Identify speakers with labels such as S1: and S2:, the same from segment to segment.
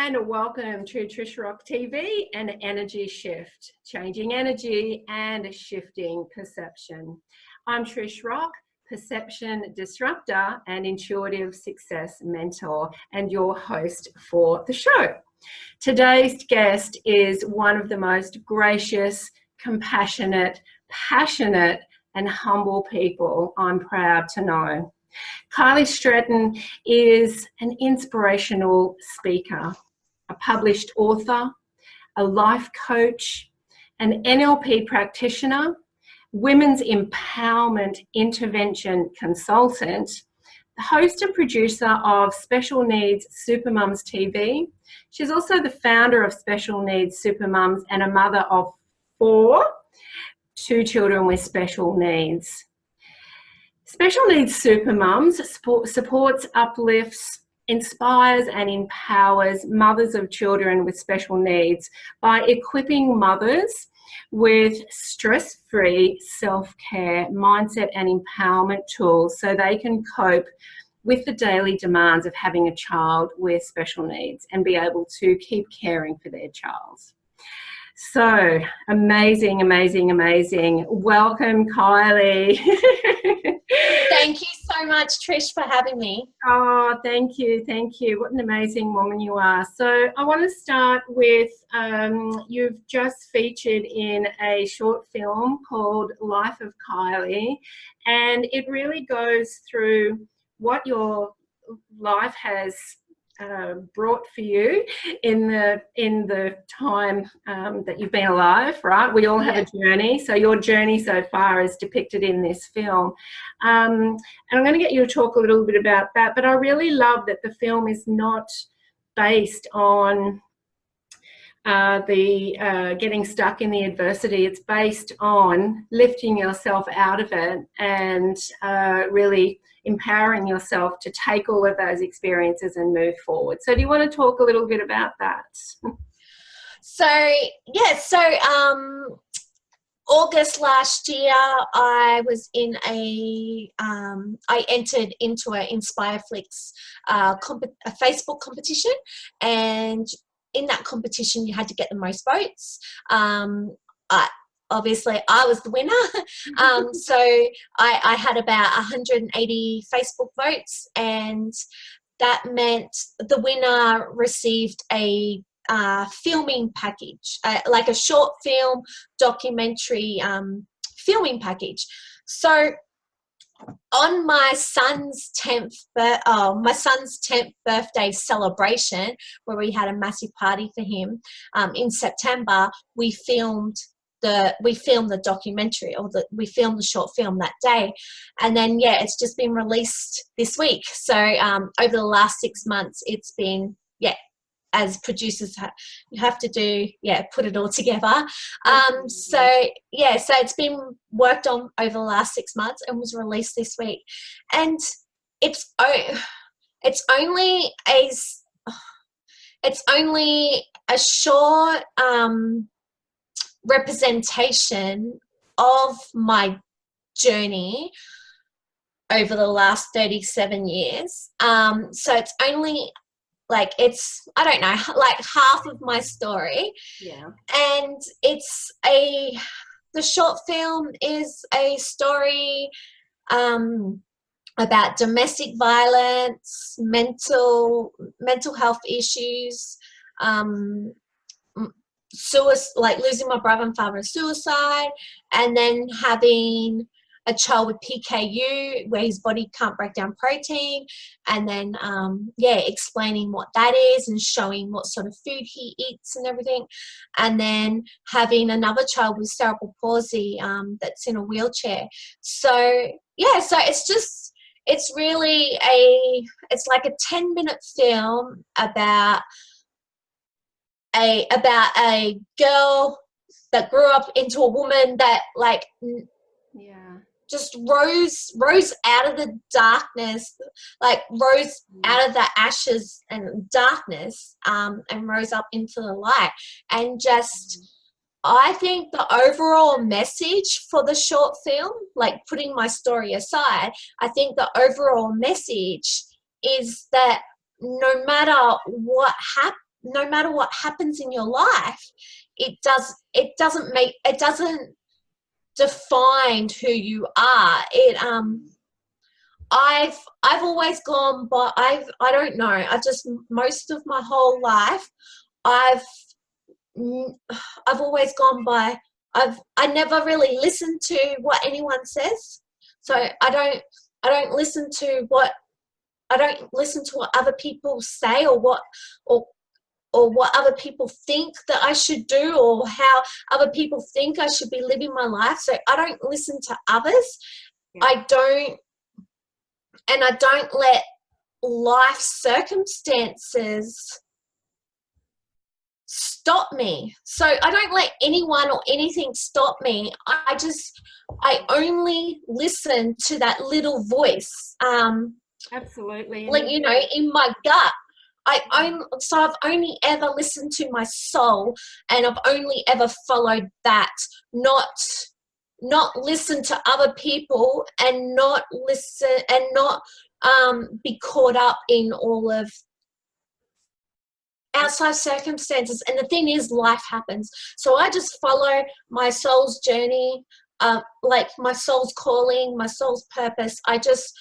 S1: and welcome to TrishRockTV and Energy Shift, changing energy and shifting perception. I'm Trish Rock, perception disruptor and intuitive success mentor, and your host for the show. Today's guest is one of the most gracious, compassionate, passionate, and humble people I'm proud to know. Kylie Stretton is an inspirational speaker, a published author, a life coach, an NLP practitioner, women's empowerment intervention consultant, the host and producer of Special Needs Supermums TV. She's also the founder of Special Needs Supermums and a mother of 2 children with special needs. Special Needs Supermums supports, uplifts, inspires and empowers mothers of children with special needs by equipping mothers with stress-free self-care, mindset and empowerment tools so they can cope with the daily demands of having a child with special needs and be able to keep caring for their child. So amazing, amazing, amazing. Welcome, Kylie.
S2: Thank you so much, Trish, for having me.
S1: Oh, thank you. Thank you. What an amazing woman you are. So I want to start with, you've just featured in a short film called Life of Kylie, and it really goes through what your life has brought for you in the time that you've been alive, right? We all have a journey. So your journey so far is depicted in this film. And I'm going to get you to talk a little bit about that. But I really love that the film is not based on getting stuck in the adversity. It's based on lifting yourself out of it and really empowering yourself to take all of those experiences and move forward. So do you want to talk a little bit about that?
S2: August last year, I was in I entered into an Inspireflix a Facebook competition, and in that competition you had to get the most votes. Obviously I was the winner. So I had about 180 Facebook votes, and that meant the winner received a filming package, like a short film documentary filming package. So on my son's 10th birthday celebration, where we had a massive party for him in September, we filmed the documentary, we filmed the short film that day, and then it's just been released this week. So over the last 6 months, it's been as producers you have to do put it all together. So it's been worked on over the last 6 months and was released this week, and it's only a short representation of my journey over the last 37 years. So it's only I don't know, like half of my story.
S1: Yeah. And
S2: the short film is a story about domestic violence, mental health issues, like losing my brother and father to suicide, and then having a child with PKU where his body can't break down protein, and then explaining what that is and showing what sort of food he eats and everything, and then having another child with cerebral palsy that's in a wheelchair. So it's really it's like a 10-minute film about a girl that grew up into a woman that just rose out of the darkness, rose out of the ashes and darkness, and rose up into the light. And I think the overall message for the short film, putting my story aside, I think the overall message is that no matter what happens, no matter what happens in your life, it doesn't define who you are. I've always gone by, I don't know, I just, most of my whole life, I've always gone by, I never really listened to what anyone says. So I don't listen to what other people say, or what other people think that I should do, or how other people think I should be living my life. So I don't listen to others. Yeah. I don't let life circumstances stop me. So I don't let anyone or anything stop me. I only listen to that little voice.
S1: Absolutely.
S2: Like, you know, in my gut. So I've only ever listened to my soul, and I've only ever followed that, not listen to other people, and not be caught up in all of outside circumstances. And the thing is, life happens. So I just follow my soul's journey, like my soul's calling, my soul's purpose. I just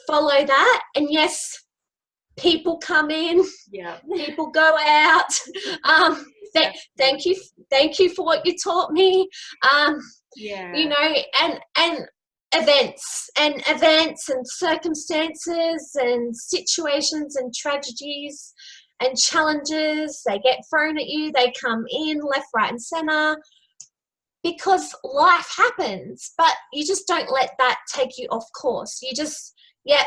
S2: follow that. And yes, people come in, yeah, people go out. Thank you for what you taught me.
S1: Yeah,
S2: you know, and events and circumstances and situations and tragedies and challenges, they get thrown at you, they come in left, right and center, because life happens. But you just don't let that take you off course. You just, you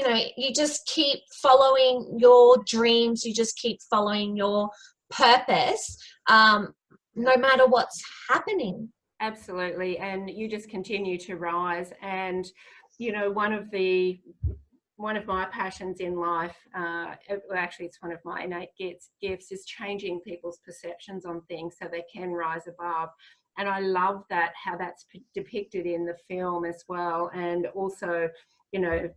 S2: know, you just keep following your dreams, you just keep following your purpose, no matter what's happening.
S1: Absolutely. And you just continue to rise. And, you know, one of my passions in life, actually it's one of my innate gifts, is changing people's perceptions on things so they can rise above. And I love that, how that's depicted in the film as well. And also, you know,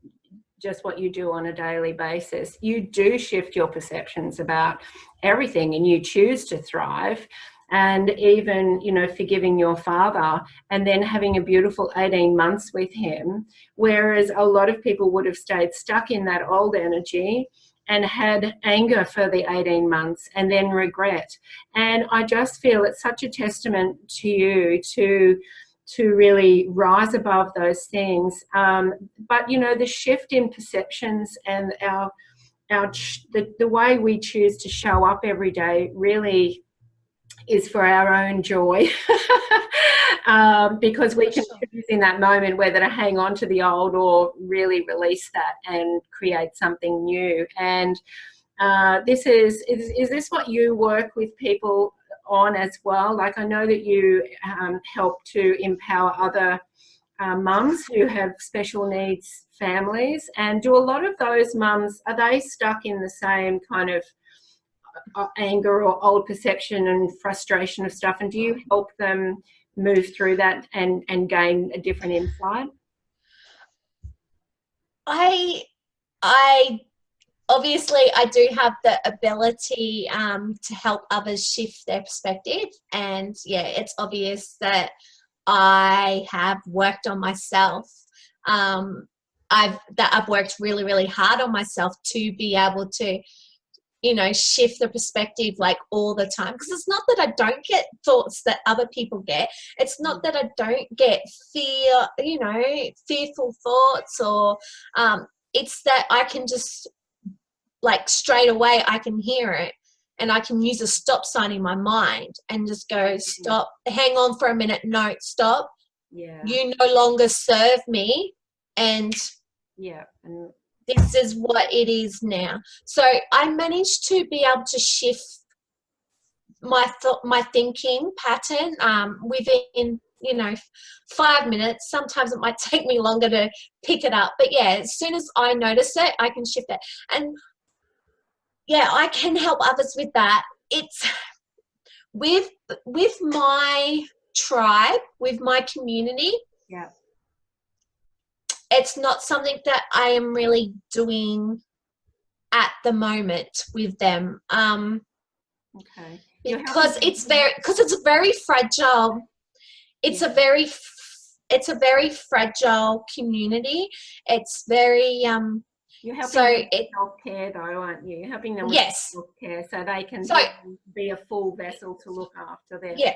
S1: just what you do on a daily basis. You do shift your perceptions about everything, and you choose to thrive. And even, you know, forgiving your father and then having a beautiful 18 months with him, whereas a lot of people would have stayed stuck in that old energy and had anger for the 18 months and then regret. And I just feel it's such a testament to you to really rise above those things. But, you know, the shift in perceptions and the way we choose to show up every day really is for our own joy. Because we can choose in that moment whether to hang on to the old or really release that and create something new. And is this what you work with people on as well? Like, I know that you help to empower other mums who have special needs families, and do a lot of those mums, are they stuck in the same kind of anger or old perception and frustration of stuff, and do you help them move through that and gain a different insight?
S2: I obviously I do have the ability to help others shift their perspective, and yeah, it's obvious that I have worked on myself. I've worked really, really hard on myself to be able to, you know, shift the perspective like all the time. Because it's not that I don't get thoughts that other people get. It's not that I don't get fear, you know, fearful thoughts, or it's that I can just, like, straight away I can hear it, and I can use a stop sign in my mind and just go, stop, hang on for a minute, no, stop.
S1: Yeah.
S2: You no longer serve me, and
S1: yeah. And
S2: this is what it is now. So I managed to be able to shift my thinking pattern within, you know, 5 minutes. Sometimes it might take me longer to pick it up, but yeah, as soon as I notice it, I can shift it. And yeah, I can help others with that. It's with my tribe, with my community.
S1: Yeah.
S2: It's not something that I am really doing at the moment with them.
S1: Okay.
S2: Because it's a very fragile. It's a very fragile community. It's very
S1: You're helping
S2: so
S1: them with self-care though, aren't you? You're helping them with self-care so they can be a full vessel to look after their
S2: family.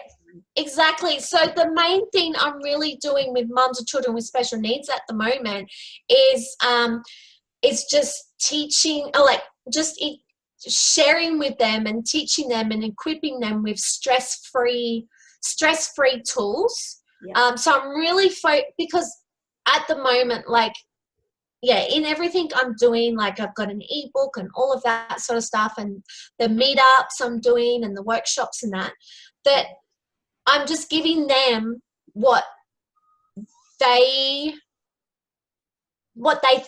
S2: Exactly. So the main thing I'm really doing with mums of children with special needs at the moment is just teaching, or like just sharing with them and teaching them and equipping them with stress-free tools. So I'm really because at the moment, like, in everything I'm doing, like I've got an ebook and all of that sort of stuff, and the meetups I'm doing and the workshops and that I'm just giving them what they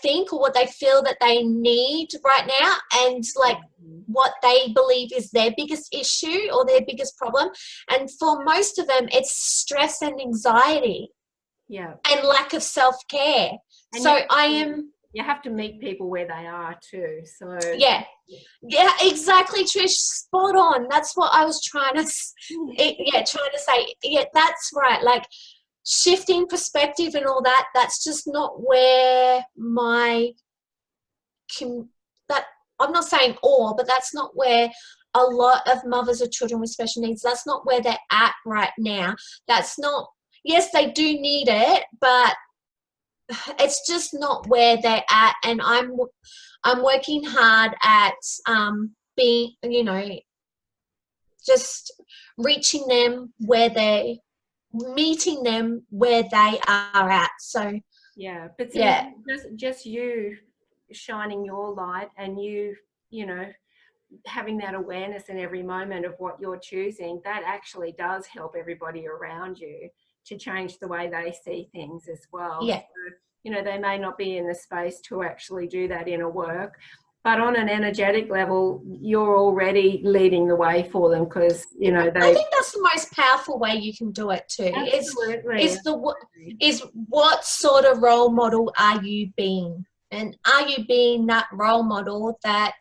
S2: think or what they feel that they need right now, and like what they believe is their biggest issue or their biggest problem. And for most of them, it's stress and anxiety and lack of self-care. And so
S1: you have to meet people where they are too. So
S2: yeah, exactly, Trish, spot on. That's what I was trying to say. Yeah, that's right. Like, shifting perspective and all that, that's just not where I'm not saying all, but that's not where a lot of mothers of children with special needs, that's not where they're at right now. That's not, yes, they do need it, but it's just not where they're at. And I'm working hard at being, just reaching them meeting them where they are at. So
S1: but just you shining your light and you having that awareness in every moment of what you're choosing, that actually does help everybody around you to change the way they see things as well. So, they may not be in the space to actually do that inner work, but on an energetic level, you're already leading the way for them, because I
S2: think that's the most powerful way you can do it too.
S1: Absolutely.
S2: Is what sort of role model are you being, and are you being that role model that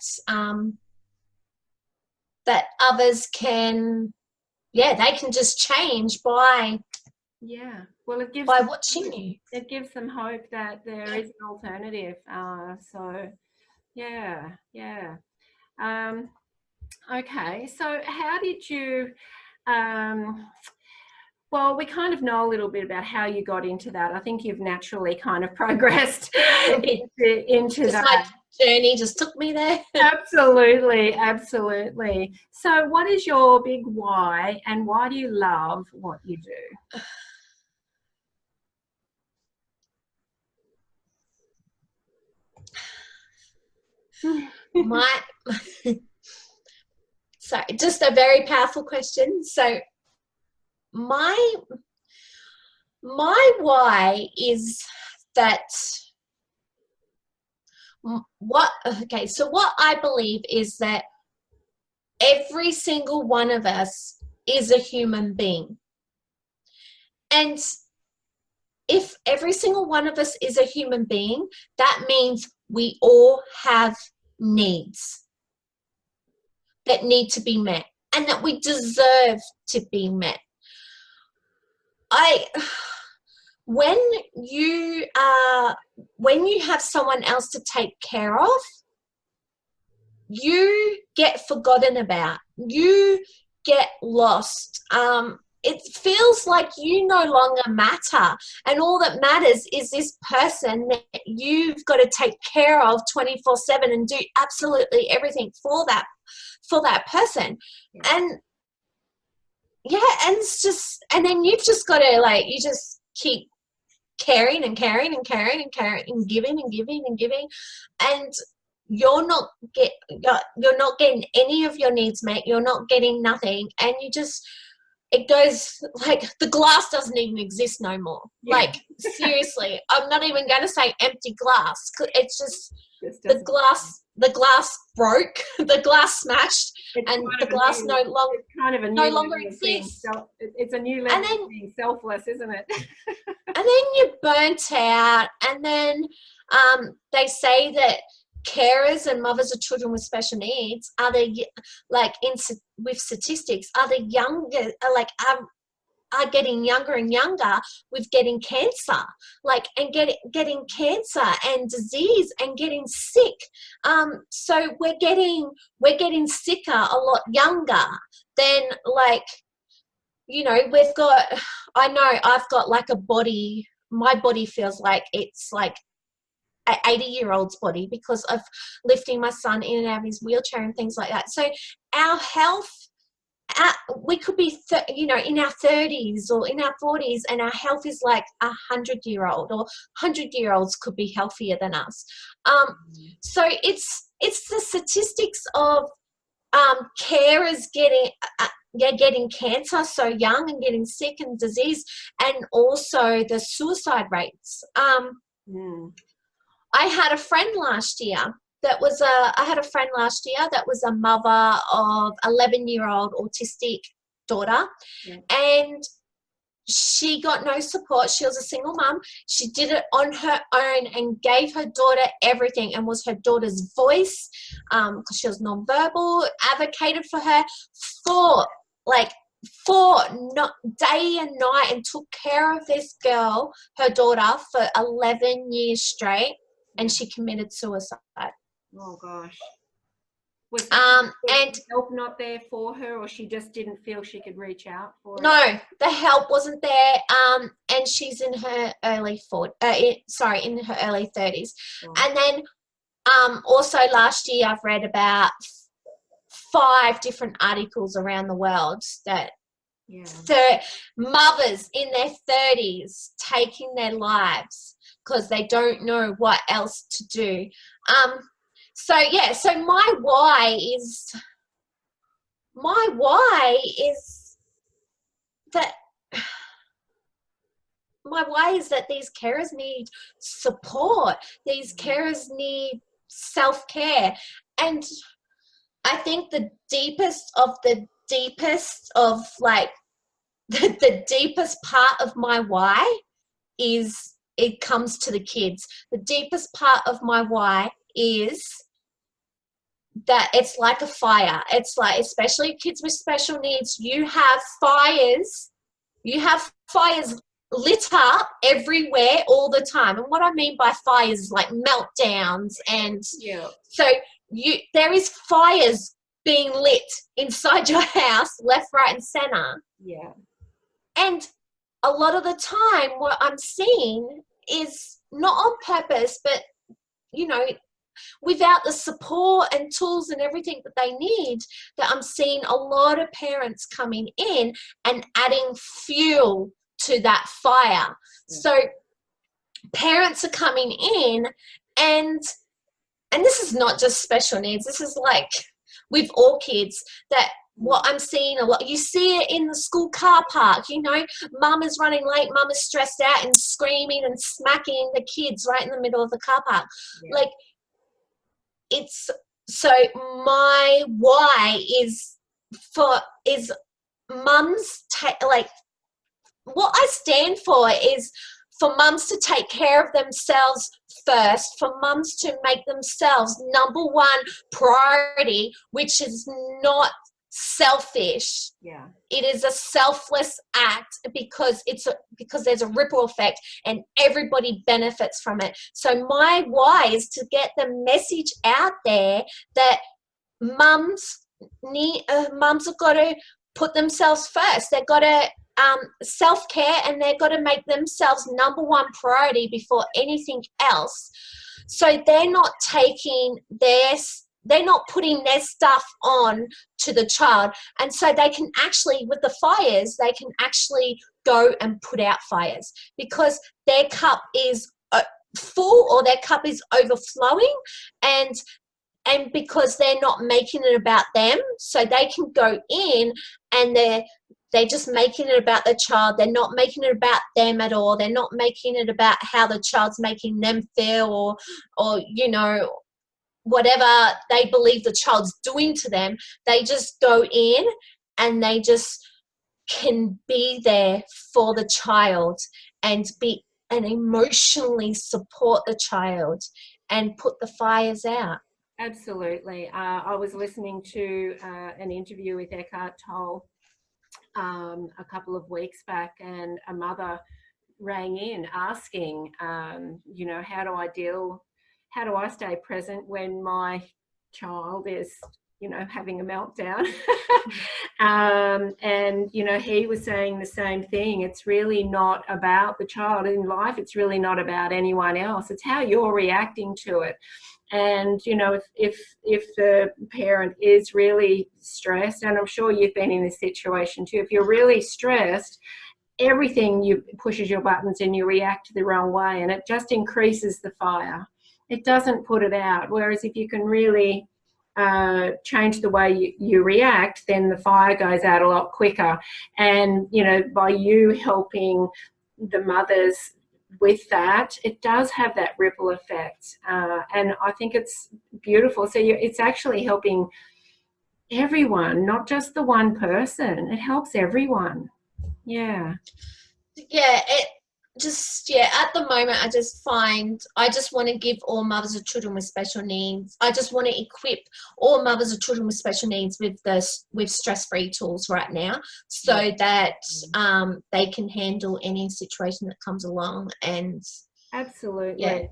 S2: that others can, they can just change by.
S1: Well, it gives
S2: by watching you.
S1: It gives them hope that there is an alternative. Okay, so how did you, well, we kind of know a little bit about how you got into that. I think you've naturally kind of progressed into that.
S2: My journey just took me there.
S1: Absolutely. So what is your big why, and why do you love what you do?
S2: So just a very powerful question. So my why is that what I believe is that every single one of us is a human being. And if every single one of us is a human being, that means we all have needs that need to be met and that we deserve to be met. When you have someone else to take care of, you get forgotten about, you get lost. It feels like you no longer matter, and all that matters is this person that you've got to take care of 24/7 and do absolutely everything for that person. And it's just, and then you've just got to you just keep caring and caring and caring and caring and giving and giving and giving, and you're not getting any of your needs met. You're not getting nothing, and it goes like the glass doesn't even exist no more. Seriously, I'm not even going to say empty glass. It's just the glass broke, the glass smashed, and the glass no longer exists.
S1: It's a new level of being selfless, isn't it?
S2: And then you're burnt out, and then they say that carers and mothers of children with special needs are the, like, with statistics, are the younger, are getting younger and younger with getting cancer, like, and getting cancer and disease and getting sick. So we're getting sicker a lot younger than, like, you know, I know I've got like a body, my body feels like it's like an 80-year-old's body because of lifting my son in and out of his wheelchair and things like that. So our health, we could be, you know, in our 30s or in our 40s, and our health is like 100-year-old, or 100-year-olds could be healthier than us. So it's the statistics of carers getting cancer so young and getting sick and disease, and also the suicide rates. I had a friend last year that was a mother of 11-year-old autistic daughter, and she got no support. She was a single mum. She did it on her own and gave her daughter everything, and was her daughter's voice, because she was nonverbal, advocated for her, day and night, and took care of this girl, her daughter, for 11 years straight, and she committed suicide.
S1: Oh gosh. Was
S2: and
S1: help not there for her, or she just didn't feel she could reach out for it?
S2: No, the help wasn't there. And she's in her early 30s. Oh. And then also last year I've read about 5 different articles around the world that mothers in their 30s taking their lives because they don't know what else to do. So my why is that these carers need support. These carers need self-care. And I think the deepest of like the deepest part of my why is it comes to the kids. The deepest part of my why is that it's like a fire. It's like, especially kids with special needs, you have fires lit up everywhere all the time. And what I mean by fires is like meltdowns, and so there is fires being lit inside your house, left, right, and center. And a lot of the time what I'm seeing is not on purpose, but, you know, without the support and tools and everything that they need, that I'm seeing a lot of parents coming in and adding fuel to that fire. So parents are coming in, and this is not just special needs, this is like with all kids, that what I'm seeing a lot, you see it in the school car park, you know, mum is running late, mum is stressed out and screaming and smacking the kids right in the middle of the car park. Like, it's, so my why is mums like, what I stand for is for mums to take care of themselves first, for mums to make themselves number one priority, which is not selfish. It is a selfless act because there's a ripple effect and everybody benefits from it. So my why is to get the message out there that mums have got to put themselves first. They've got to self-care, and they've got to make themselves number one priority before anything else. So they're not putting their stuff on to the child. And so they can actually, with the fires, they can actually go and put out fires because their cup is full, or their cup is overflowing, and because they're not making it about them, so they can go in and they're just making it about the child. They're not making it about them at all. They're not making it about how the child's making them feel, or you know, whatever they believe the child's doing to them. They just go in and they just can be there for the child and emotionally support the child and put the fires out.
S1: Absolutely. I was listening to an interview with Eckhart Tolle a couple of weeks back, and a mother rang in asking, you know, how do I stay present when my child is, you know, having a meltdown? And, you know, he was saying the same thing. It's really not about the child in life. It's really not about anyone else. It's how you're reacting to it. And, you know, if the parent is really stressed, and I'm sure you've been in this situation too, if you're really stressed, everything you pushes your buttons and you react the wrong way, and it just increases the fire. It doesn't put it out. Whereas if you can really change the way you react, then the fire goes out a lot quicker. And, you know, by you helping the mothers with that, it does have that ripple effect. And I think it's beautiful. So it's actually helping everyone, not just the one person. It helps everyone. Yeah.
S2: Yeah, at the moment I just want to give all mothers of children with special needs, I just want to equip all mothers of children with special needs with stress-free tools right now, so that they can handle any situation that comes along. And
S1: Absolutely.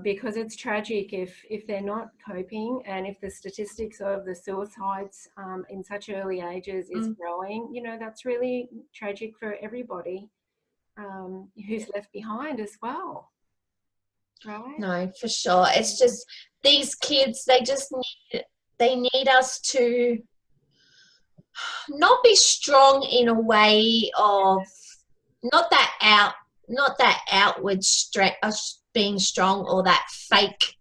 S1: Because it's tragic if they're not coping, and if the statistics of the suicides in such early ages is growing, you know, that's really tragic for everybody who's left behind as well. Right?
S2: No, for sure. It's just these kids, they need us to not be strong in a way of not that outward strength, being strong, or that fake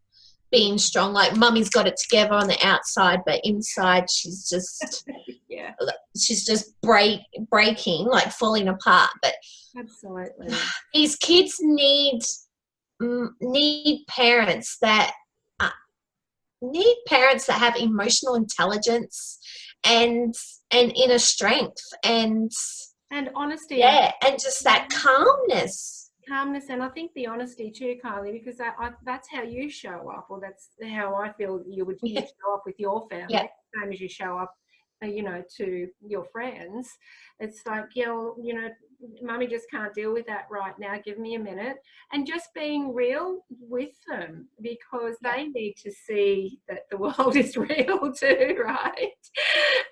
S2: being strong, like mummy's got it together on the outside, but inside she's just she's just breaking, like falling apart. But
S1: absolutely,
S2: these kids need parents that have emotional intelligence and inner strength and
S1: honesty.
S2: And just that calmness.
S1: And I think the honesty too, Kylie, because that's how you show up, or that's how I feel you would show up with your family, same as you show up, you know, to your friends. It's like, you know, mummy just can't deal with that right now, give me a minute. And just being real with them, because they need to see that the world is real too, right?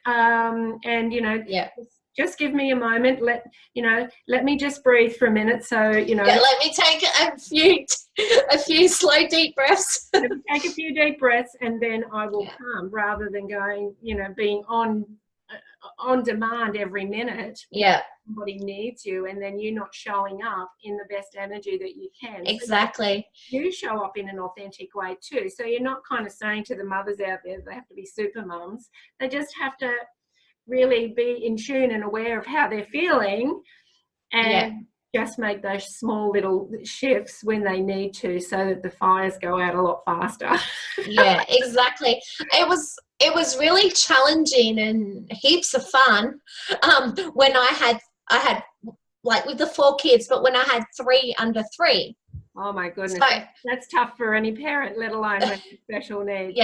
S1: And, you know, just give me a moment. Let me just breathe for a minute. So, you know,
S2: let me take a few slow deep breaths.
S1: Take a few deep breaths, and then I will come, rather than going, you know, being on demand every minute. Somebody needs you, and then you're not showing up in the best energy that you can.
S2: Exactly.
S1: So you show up in an authentic way too. So you're not kind of saying to the mothers out there they have to be super mums. They just have to really be in tune and aware of how they're feeling, and just make those small little shifts when they need to, so that the fires go out a lot faster.
S2: Yeah, exactly. It was really challenging and heaps of fun when I had like with the 4 kids, but when I had 3 under 3.
S1: Oh my goodness, that's tough for any parent, let alone with special needs.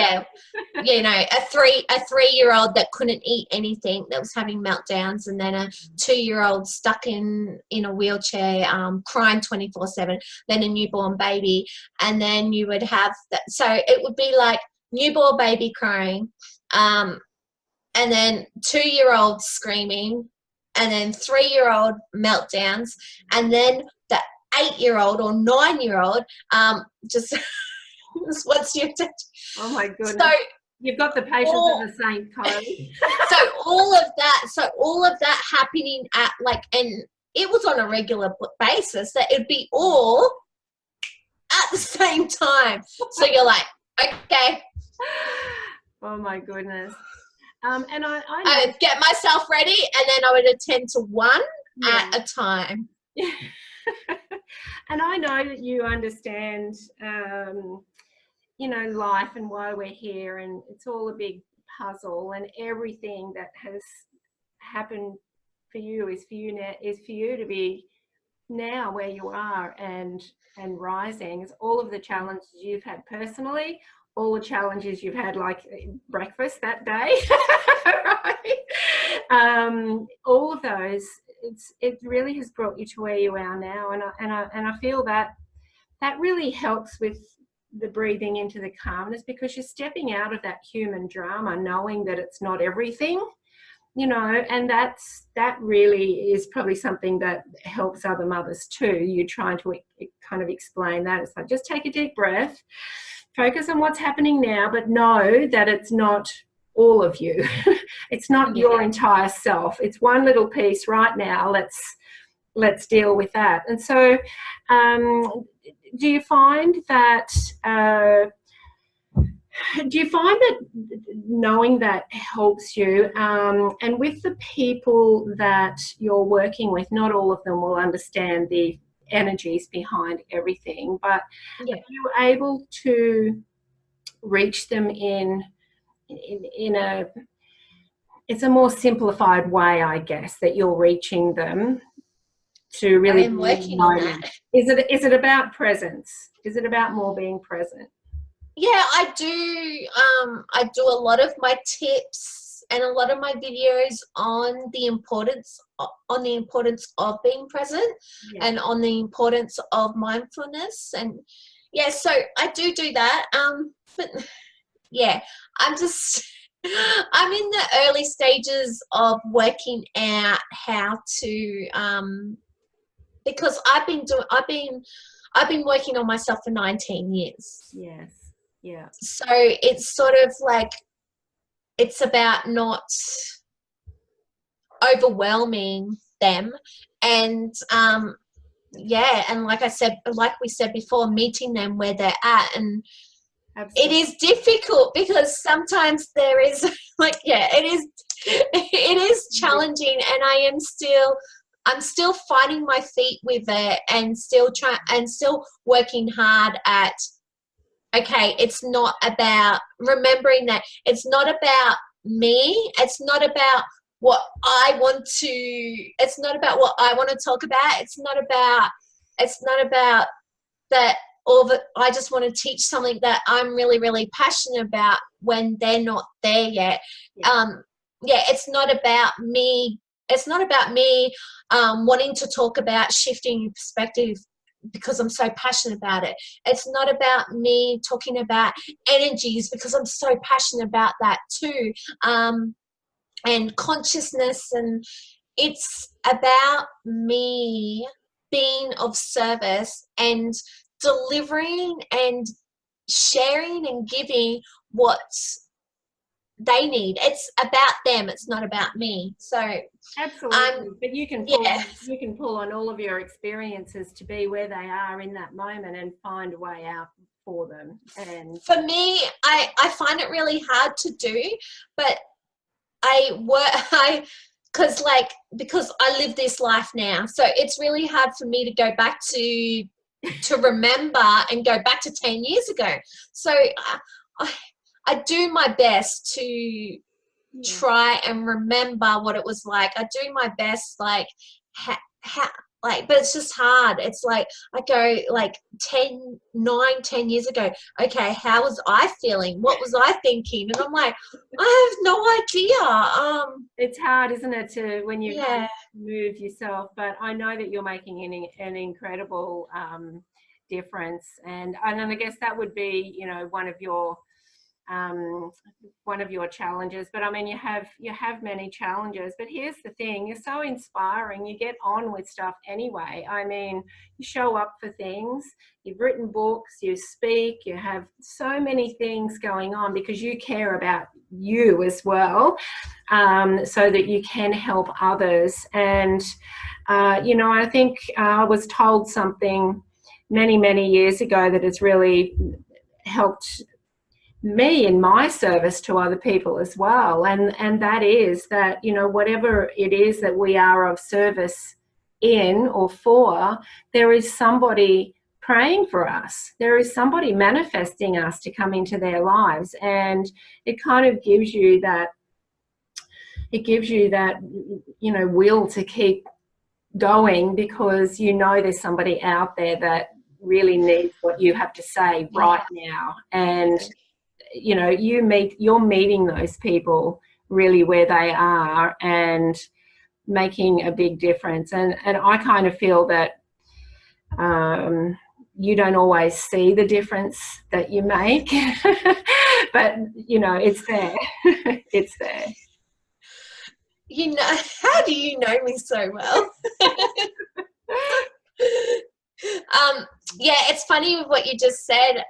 S2: You know, a 3-year-old that couldn't eat anything, that was having meltdowns, and then a 2-year-old stuck in a wheelchair, crying 24/7, then a newborn baby, and then you would have that. So it would be like newborn baby crying, and then 2-year-old screaming, and then 3-year-old meltdowns, and then the 8-year-old or 9-year-old just wants your attention.
S1: Oh my goodness.
S2: So
S1: you've got the patience of a saint, Kylie.
S2: so all of that happening at and it was on a regular basis, that it'd be all at the same time. So you're like, okay.
S1: Oh my goodness. And
S2: I would get myself ready, and then I would attend to one at a time.
S1: And I know that you understand, you know, life and why we're here, and it's all a big puzzle, and everything that has happened for you is for you to be now where you are and rising is all of the challenges you've had personally, all the challenges you've had, like breakfast that day, right? All of those, it really has brought you to where you are now, and I feel that that really helps with the breathing into the calmness, because you're stepping out of that human drama, knowing that it's not everything, you know, and that really is probably something that helps other mothers too. You're trying to kind of explain that. It's like, just take a deep breath, focus on what's happening now, but know that it's not all of you. It's not your entire self. It's one little piece right now. Let's deal with that. And so do you find that knowing that helps you, and with the people that you're working with, not all of them will understand the energies behind everything, but are you able to reach them in a, it's a more simplified way, I guess, that you're reaching them to really
S2: I'm working on that.
S1: Is it about presence? Is it about more being present?
S2: Yeah, I do a lot of my tips and a lot of my videos on the importance of being present, and on the importance of mindfulness. And yeah, so I do that. But yeah, I'm in the early stages of working out how to because I've been working on myself for 19 years.
S1: Yes. Yeah.
S2: So it's sort of like, it's about not overwhelming them, and and like we said before, meeting them where they're at. And Absolutely. It is difficult, because sometimes there is it is challenging, and I'm still finding my feet with it, and still working hard at, okay, it's not about remembering that it's not about me. It's not about what I want to talk about. It's not about that, or that I just want to teach something that I'm really, really passionate about when they're not there yet. It's not about me. It's not about me wanting to talk about shifting your perspective because I'm so passionate about it. It's not about me talking about energies, because I'm so passionate about that too, and consciousness. And it's about me being of service and delivering and sharing and giving what they need. It's about them. It's not about me. So
S1: absolutely, but you can pull on all of your experiences to be where they are in that moment and find a way out for them. And
S2: for me, I find it really hard to do, but because I live this life now, so it's really hard for me to go back to remember and go back to 10 years ago. So I do my best to try and remember what it was like. I do my best, but it's just hard. It's like, I go like 10 years ago, okay, how was I feeling? What was I thinking? And I'm like, I have no idea.
S1: It's hard, isn't it, when you move yourself, but I know that you're making an incredible difference. And I guess that would be, one of your challenges. But I mean, you have many challenges, but here's the thing, you're so inspiring, you get on with stuff anyway. I mean, you show up for things, you've written books, you speak, you have so many things going on because you care about you as well, so that you can help others. And I think I was told something many years ago that has really helped me in my service to other people as well, and that is that whatever it is that we are of service in or for, there is somebody praying for us, there is somebody manifesting us to come into their lives, and it kind of gives you that will to keep going because you know there's somebody out there that really needs what you have to say right now. And you know, you're meeting those people really where they are and making a big difference. And I kind of feel that you don't always see the difference that you make, but you know, it's there. It's there.
S2: You know, how do you know me so well? Yeah, it's funny with what you just said.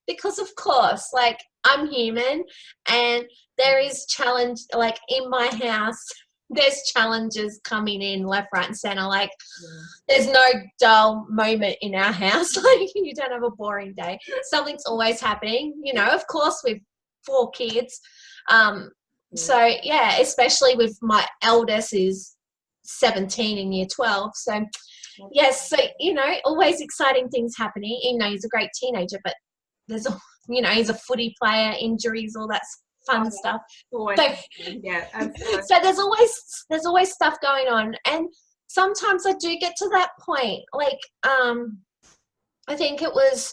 S2: Because of course, like, I'm human, and there is challenge, like, in my house, there's challenges coming in left, right, and center. Like, there's no dull moment in our house. Like, you don't have a boring day. Something's always happening, you know, of course, with 4 kids. So yeah, especially with my eldest is 17 in year 12. So yes, so, you know, always exciting things happening. You know, he's a great teenager, but there's, you know, he's a footy player, injuries, all that fun stuff.
S1: Yeah, absolutely.
S2: So there's always stuff going on, and sometimes I do get to that point. Like, I think it was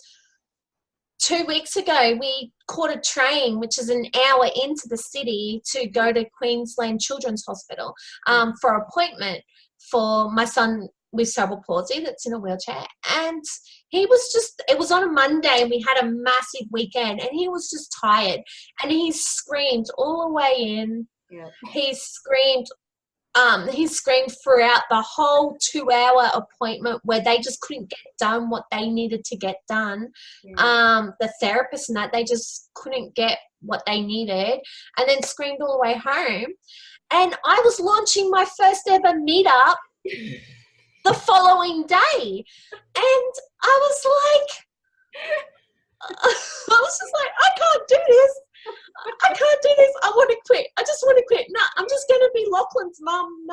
S2: 2 weeks ago, we caught a train, which is an hour into the city, to go to Queensland Children's Hospital for an appointment for my son with cerebral palsy that's in a wheelchair. And it was on a Monday, and we had a massive weekend, and he was just tired, and he screamed all the way in. He screamed throughout the whole 2-hour appointment, where they just couldn't get done what they needed to get done. The therapist and that, they just couldn't get what they needed, and then screamed all the way home. And I was launching my first ever meetup the following day, and I was just like, I can't do this. I want to quit. I just want to quit. No, I'm just going to be Lachlan's mum.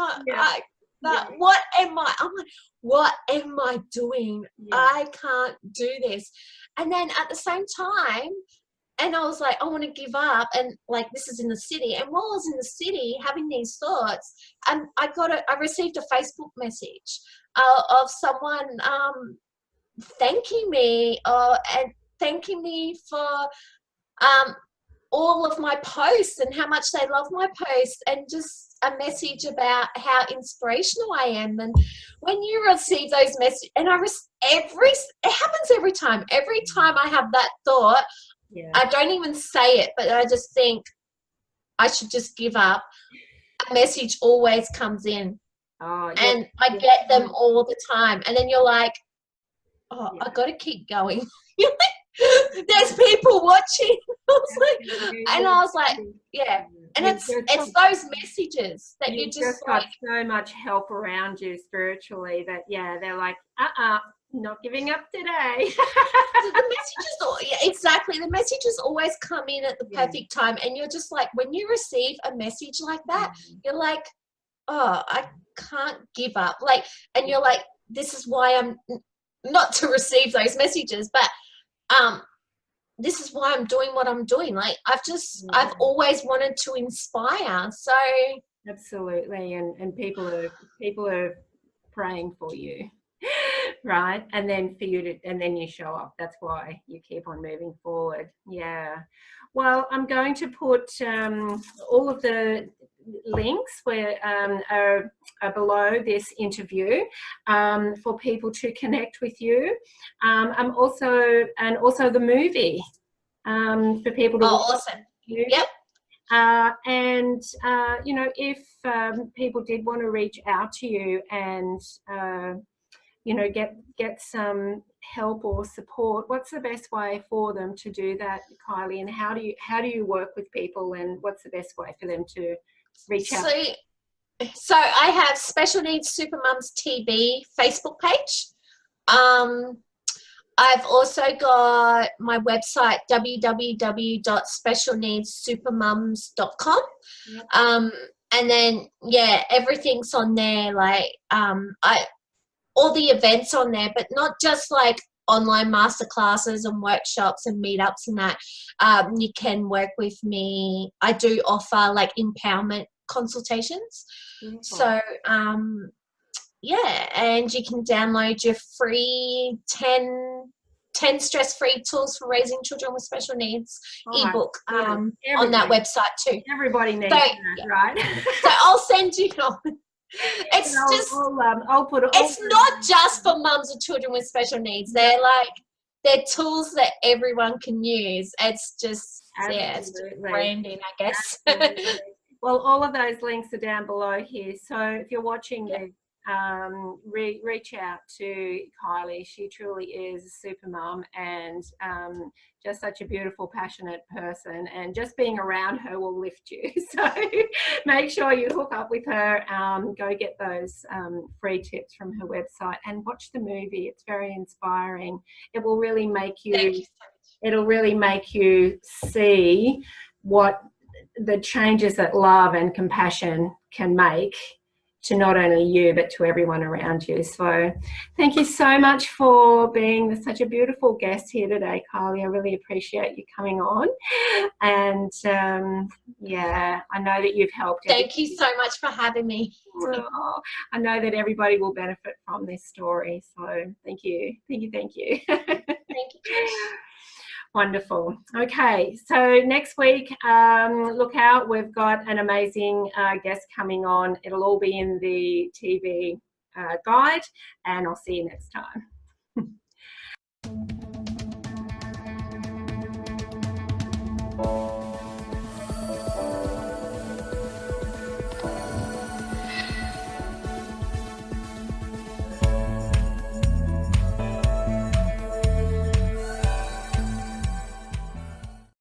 S2: What am I? I'm like, what am I doing? I can't do this. And then at the same time, and I was like, I want to give up. And like, this is in the city. And while I was in the city having these thoughts, I received a Facebook message of someone thanking me and thanking me for all of my posts and how much they love my posts, and just a message about how inspirational I am. And when you receive those messages, and it happens every time I have that thought, I don't even say it, but I just think I should just give up. A message always comes in, and I get them all the time. And then you're like, I got to keep going. There's people watching. I was like, yeah. And it's those messages that you just
S1: got so much help around you spiritually that they're like, not giving up today.
S2: Exactly. The messages always come in at the perfect time, and you're just like, when you receive a message like that, you're like, I can't give up. Like, and you're like, this is why I'm not to receive those messages, but this is why I'm doing what I'm doing. Like, I've always wanted to inspire. So
S1: absolutely, and people are praying for you, right? And then and then you show up. That's why you keep on moving forward. Yeah. Well, I'm going to put all of the links are below this interview for people to connect with you. Also the movie for people to watch.
S2: Awesome. Yep.
S1: And you know, if people did want to reach out to you and you know, get some help or support, what's the best way for them to do that, Kylie? And how do you work with people, and what's the best way for them to reach out?
S2: So I have Special Needs Supermum's TV Facebook page. I've also got my website, www.specialneedsupermums.com. Yep. And then everything's on there. Like all the events on there, but not just like online masterclasses and workshops and meetups and that. You can work with me. I do offer like empowerment consultations.
S1: Beautiful.
S2: So yeah, and you can download your free 10 stress-free tools for raising children with special needs ebook on that website too.
S1: Everybody needs
S2: so,
S1: that, right?
S2: So I'll send you it's
S1: I'll put it.
S2: It's not just for mums with children with special needs. They're tools that everyone can use. It's just it's just branding, I guess.
S1: Well, all of those links are down below here. So if you're watching this, reach out to Kylie. She truly is a super mum, and just such a beautiful, passionate person, and just being around her will lift you. So make sure you hook up with her, go get those free tips from her website, and watch the movie. It's very inspiring. It will really make you, it'll really make you see what the changes that love and compassion can make to not only you but to everyone around you. So thank you so much for being such a beautiful guest here today, Kylie. I really appreciate you coming on, and yeah, I know that you've helped.
S2: Thank you so much for having me.
S1: Oh, I know that everybody will benefit from this story, so thank you. Thank you.
S2: Thank you, Trish.
S1: Wonderful. Okay, so next week, look out, we've got an amazing guest coming on. It'll all be in the TV guide, and I'll see you next time.